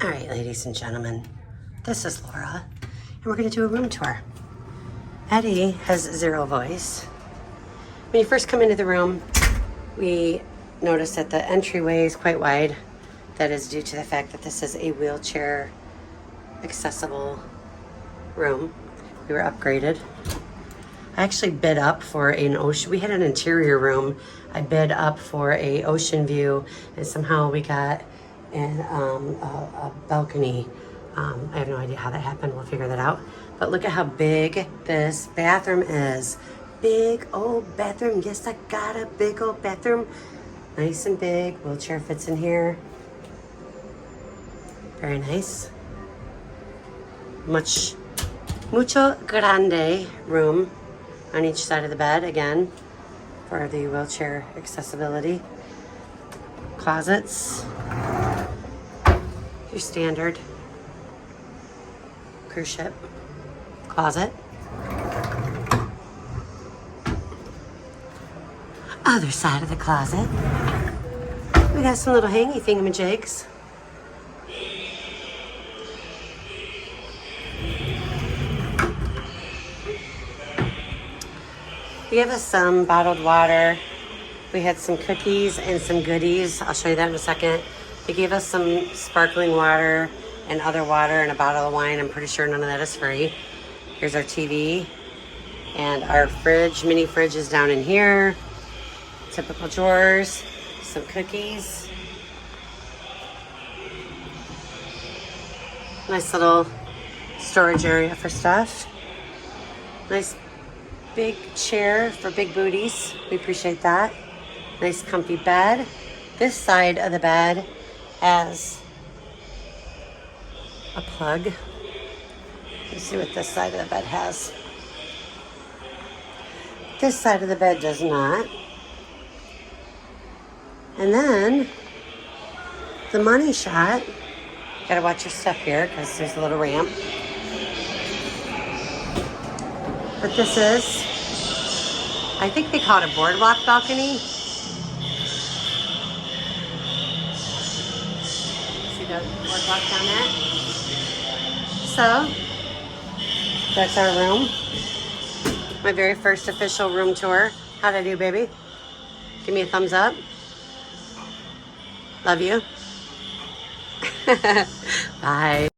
All right, ladies and gentlemen, this is Laura, and we're going to do a room tour. Eddie has zero voice. When you first come into the room, we notice that the entryway is quite wide. That is due to the fact that this is a wheelchair accessible room. We were upgraded. I actually bid up for an ocean. We had an interior room. I bid up for a ocean view, and somehow we got a balcony. I have no idea how that happened. We'll figure that out. But look at how big this bathroom is. Big old bathroom. Yes, I got a big old bathroom. Nice and big. Wheelchair fits in here. Very nice. Mucho grande room on each side of the bed, again, for the wheelchair accessibility. Closets. Your standard cruise ship closet. Other side of the closet, we got some little hangy thingamajigs. We gave us some bottled water. We had some cookies and some goodies. I'll show you that in a second. They gave us some sparkling water and other water and a bottle of wine. I'm pretty sure none of that is free. Here's our TV. And our fridge, mini fridge is down in here. Typical drawers, some cookies. Nice little storage area for stuff. Nice big chair for big booties. We appreciate that. Nice comfy bed. This side of the bed has a plug. Let's see what this side of the bed has. This side of the bed does not. And then the money shot. Gotta watch your step here because there's a little ramp. But this is, I think they call it a boardwalk balcony. See the boardwalk down there? So, that's our room. My very first official room tour. How'd I do, baby? Give me a thumbs up. Love you. Bye.